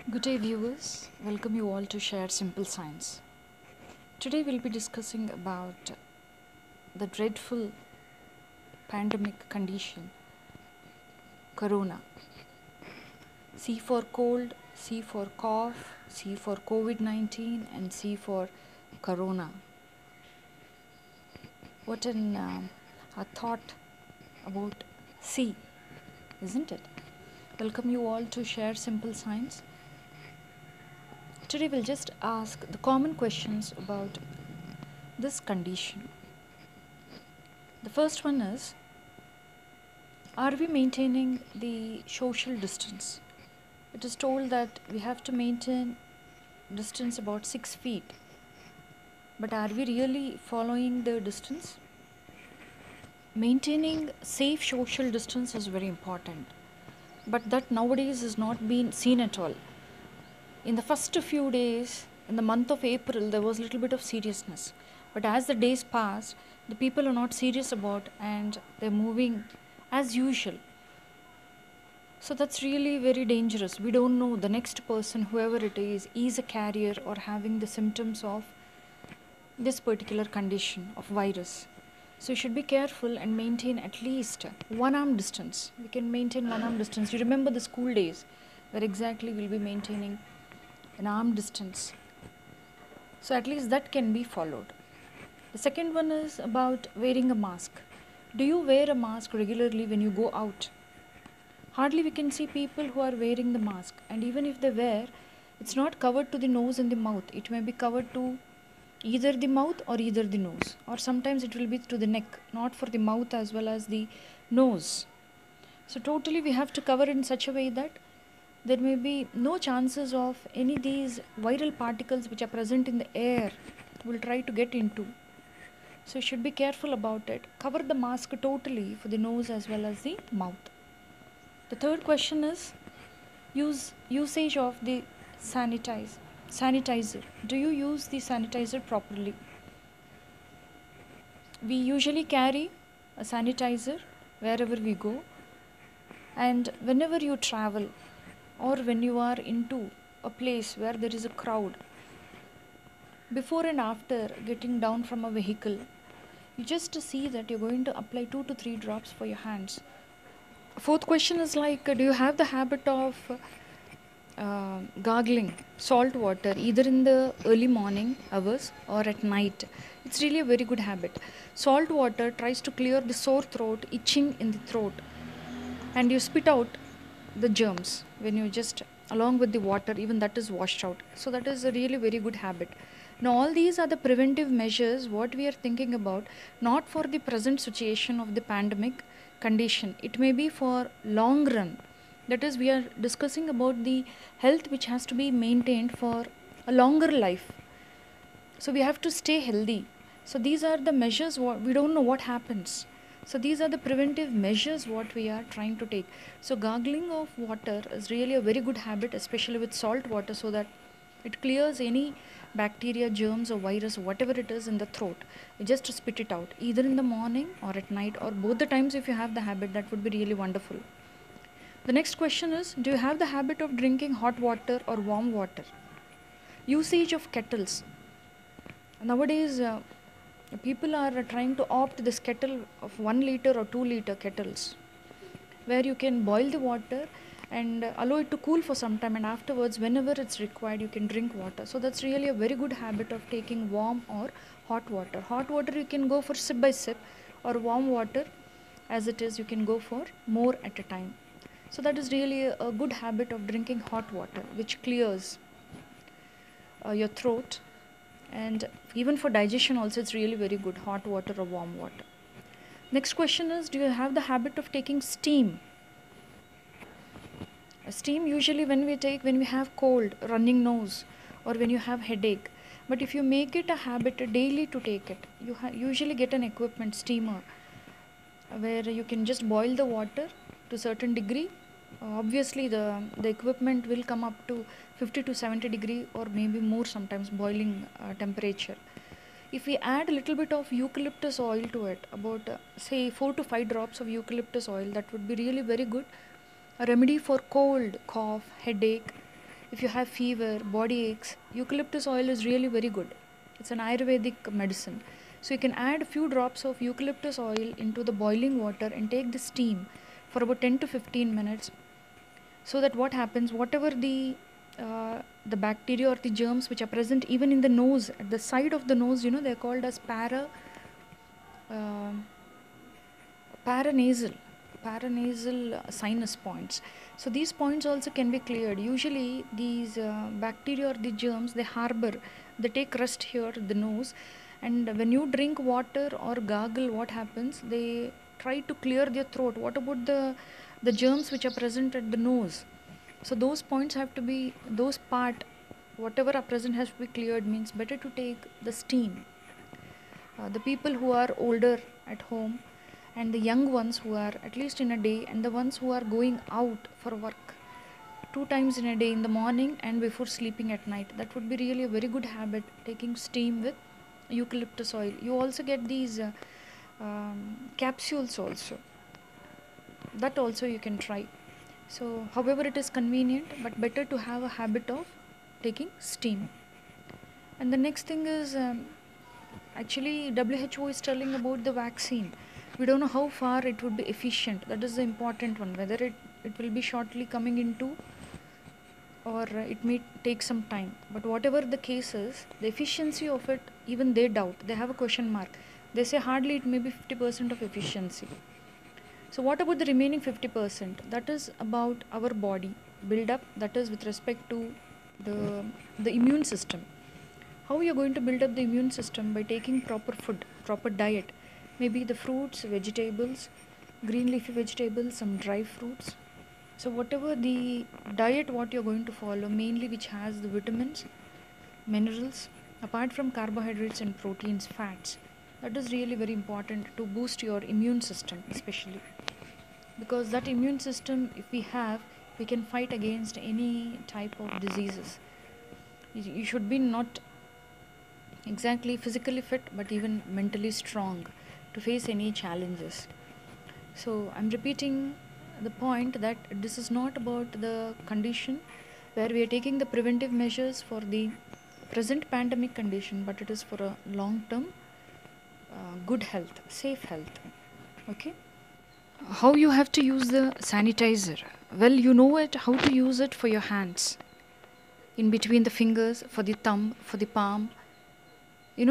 Good day, viewers. Welcome you all to Share Simple Science. Today, we'll be discussing about the dreadful pandemic condition, Corona. C for cold, C for cough, C for COVID 19, and C for Corona. What a thought about C, isn't it? Welcome you all to Share Simple Science. Today, we'll just ask the common questions about this condition. The first one is, are we maintaining the social distance? It is told that we have to maintain distance about 6 feet. But are we really following the distance? Maintaining safe social distance is very important. But that nowadays is not being seen at all. In the first few days, in the month of April, there was a little bit of seriousness. But as the days passed, the people are not serious about and they're moving as usual. So that's really very dangerous. We don't know the next person, whoever it is a carrier or having the symptoms of this particular condition of virus. So you should be careful and maintain at least 1 arm distance. We can maintain 1 arm distance. You remember the school days where exactly we'll be maintaining an arm distance. So at least that can be followed. The second one is about wearing a mask. Do you wear a mask regularly when you go out? Hardly we can see people who are wearing the mask, and even if they wear, it's not covered to the nose and the mouth. It may be covered to either the mouth or either the nose, or sometimes it will be to the neck, not for the mouth as well as the nose. So totally we have to cover it in such a way that there may be no chances of any of these viral particles which are present in the air will try to get into. So you should be careful about it. Cover the mask totally for the nose as well as the mouth. The third question is usage of the sanitizer. Do you use the sanitizer properly? We usually carry a sanitizer wherever we go, and whenever you travel or when you are into a place where there is a crowd, before and after getting down from a vehicle, you just see that you're going to apply 2 to 3 drops for your hands. Fourth question is like, do you have the habit of gargling salt water either in the early morning hours or at night? It's really a very good habit. Salt water tries to clear the sore throat, itching in the throat, and you spit out the germs when you just along with the water, even that is washed out. So that is a really very good habit. Now all these are the preventive measures what we are thinking about, not for the present situation of the pandemic condition. It may be for long run. That is, we are discussing about the health which has to be maintained for a longer life. So we have to stay healthy. So these are the measures what we don't know what happens. So these are the preventive measures what we are trying to take. So gargling of water is really a very good habit, especially with salt water, so that it clears any bacteria, germs or virus, whatever it is in the throat. You just spit it out either in the morning or at night or both the times. If you have the habit, that would be really wonderful. The next question is, do you have the habit of drinking hot water or warm water? Usage of kettles. Nowadays, people are trying to opt this kettle of 1 liter or 2 liter kettles, where you can boil the water and allow it to cool for some time, and afterwards whenever it's required you can drink water. So that's really a very good habit of taking warm or hot water. Hot water you can go for sip by sip, or warm water as it is you can go for more at a time. So that is really a good habit of drinking hot water, which clears your throat, and even for digestion also it's really very good, hot water or warm water. Next question is, do you have the habit of taking steam? Steam usually when we take when we have cold, running nose, or when you have headache. But if you make it a habit daily to take it, you usually get an equipment steamer where you can just boil the water to certain degree. Obviously the equipment will come up to 50 to 70 degree or maybe more sometimes boiling temperature. If we add a little bit of eucalyptus oil to it, about say 4 to 5 drops of eucalyptus oil, that would be really very good. A remedy for cold, cough, headache, if you have fever, body aches, eucalyptus oil is really very good. It's an Ayurvedic medicine. So you can add a few drops of eucalyptus oil into the boiling water and take the steam for about 10 to 15 minutes, so that what happens, whatever the bacteria or the germs which are present even in the nose, at the side of the nose, they're called as uh, paranasal sinus points. So these points also can be cleared. Usually these bacteria or the germs, they take rest here at the nose, and when you drink water or gargle, what happens, they try to clear their throat. What about the germs which are present at the nose? So those points have to be, those part, whatever are present has to be cleared. Means better to take the steam. The people who are older at home, and the young ones who are at least in a day, and the ones who are going out for work 2 times in a day, in the morning and before sleeping at night, that would be really a very good habit, taking steam with eucalyptus oil. You also get these capsules also, that also you can try. So however it is convenient, but better to have a habit of taking steam. And the next thing is, actually WHO is telling about the vaccine. We don't know how far it would be efficient. That is the important one, whether it will be shortly coming into, or it may take some time. But whatever the case is, the efficiency of it, even they doubt. They have a question mark. They say hardly it may be 50% of efficiency. So what about the remaining 50%? That is about our body build up, that is with respect to the immune system. How you are going to build up the immune system? By taking proper food, proper diet. Maybe the fruits, vegetables, green leafy vegetables, some dry fruits. So whatever the diet what you are going to follow, mainly which has the vitamins, minerals, apart from carbohydrates and proteins, fats, that is really very important to boost your immune system, especially because that immune system, if we have, we can fight against any type of diseases. You should be not exactly physically fit, but even mentally strong to face any challenges. So I'm repeating the point that this is not about the condition where we are taking the preventive measures for the present pandemic condition, but it is for a long term good health, safe health. Okay. How you have to use the sanitizer? Well, you know it, how to use it for your hands, in between the fingers, for the thumb, for the palm,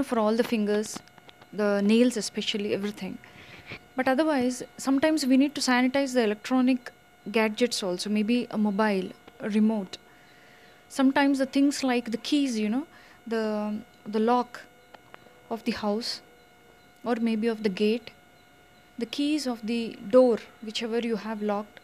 for all the fingers, the nails especially, everything. But otherwise, sometimes we need to sanitize the electronic gadgets also, maybe a mobile, a remote. Sometimes the things like the keys, the lock of the house, or maybe of the gate, the keys of the door, whichever you have locked,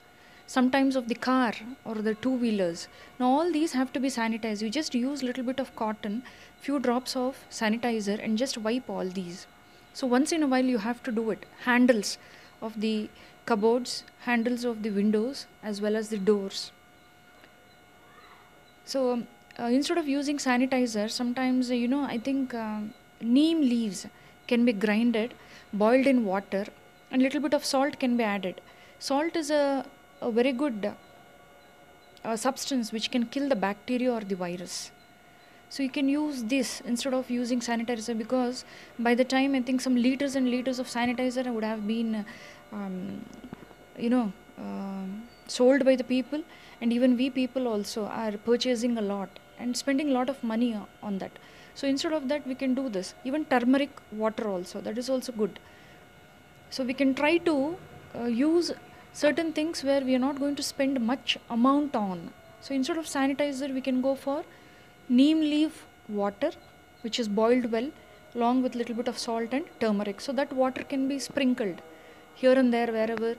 sometimes of the car or the two wheelers. Now all these have to be sanitized. You just use little bit of cotton, few drops of sanitizer, and just wipe all these. So once in a while you have to do it. Handles of the cupboards, handles of the windows, as well as the doors. So instead of using sanitizer, sometimes I think neem leaves can be grinded, boiled in water, and little bit of salt can be added. Salt is a very good substance which can kill the bacteria or the virus. So you can use this instead of using sanitizer, because by the time I think some liters and liters of sanitizer would have been you know sold by the people, and even we people also are purchasing a lot and spending a lot of money on that. So instead of that, we can do this. Even turmeric water also, that is also good. So we can try to use certain things where we are not going to spend much amount on. So instead of sanitizer, we can go for neem leaf water, which is boiled well along with little bit of salt and turmeric. So that water can be sprinkled here and there wherever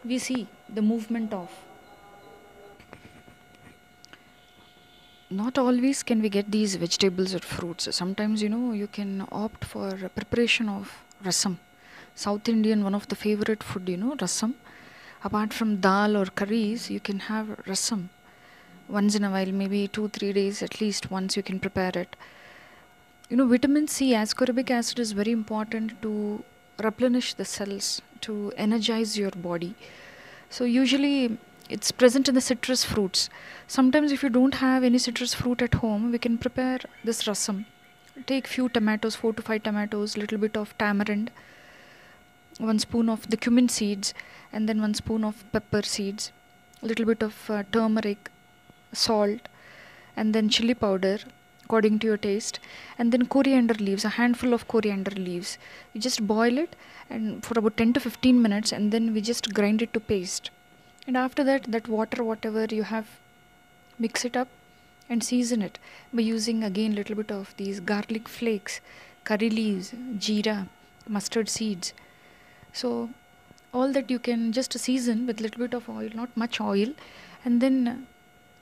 we see the movement of. Not always can we get these vegetables or fruits. Sometimes you can opt for a preparation of rasam. South Indian, one of the favorite food, rasam. Apart from dal or curries, you can have rasam once in a while, maybe 2-3 days at least once you can prepare it. Vitamin C, ascorbic acid, is very important to replenish the cells, to energize your body. So usually it's present in the citrus fruits. Sometimes if you don't have any citrus fruit at home, we can prepare this rasam. Take few tomatoes, 4 to 5 tomatoes, little bit of tamarind, 1 spoon of the cumin seeds, and then 1 spoon of pepper seeds, little bit of turmeric, salt, and then chili powder according to your taste, and then coriander leaves, a handful of coriander leaves. You just boil it and for about 10 to 15 minutes, and then we just grind it to paste. And after that, that water whatever you have, mix it up and season it by using again little bit of these garlic flakes, curry leaves, jeera, mustard seeds. So all that you can just season with little bit of oil, not much oil, and then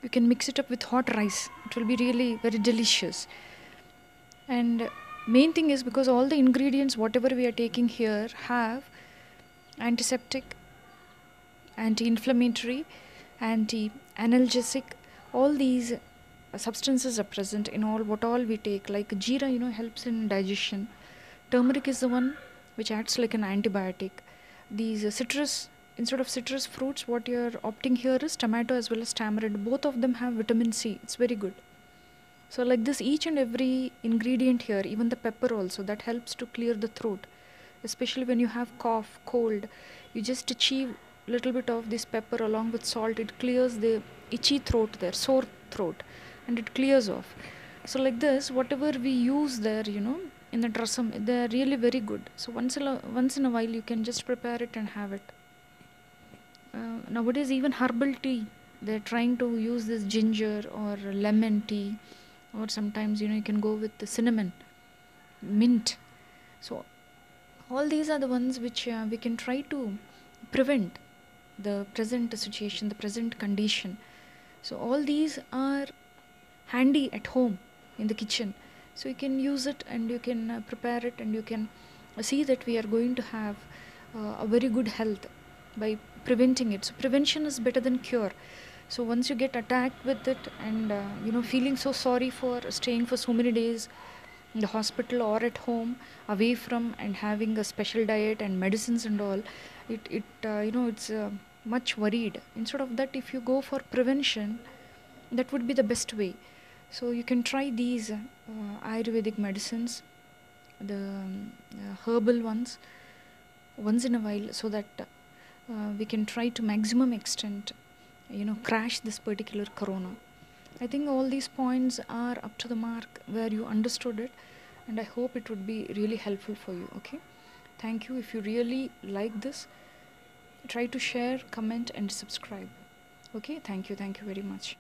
you can mix it up with hot rice. It will be really very delicious. And main thing is, because all the ingredients whatever we are taking here have antiseptic, anti-inflammatory, anti-analgesic, all these substances are present in what all we take. Like jeera, helps in digestion. Turmeric is the one which acts like an antibiotic. These citrus, instead of citrus fruits, what you're opting here is tomato as well as tamarind. Both of them have vitamin C. It's very good. So like this, each and every ingredient here, even the pepper also, that helps to clear the throat. Especially when you have cough, cold, you just achieve little bit of this pepper along with salt. It clears the itchy throat there, sore throat, and it clears off. So like this, whatever we use there, in the rasam, they're really very good. So once in a while, you can just prepare it and have it. Nowadays, even herbal tea, they're trying to use this ginger or lemon tea, or sometimes you can go with the cinnamon, mint. So all these are the ones which we can try to prevent the present situation, the present condition. So all these are handy at home in the kitchen. So you can use it and you can prepare it, and you can see that we are going to have a very good health by preventing it. So prevention is better than cure. So once you get attacked with it, and feeling so sorry for staying for so many days in the hospital or at home, away from and having a special diet and medicines and all, it's much worried. Instead of that, if you go for prevention, that would be the best way. So you can try these Ayurvedic medicines, the herbal ones, once in a while, so that we can try to maximum extent crash this particular corona. I think all these points are up to the mark where you understood it, and I hope it would be really helpful for you. Okay, thank you. If you really like this, try to share, comment, and subscribe. Okay, thank you very much.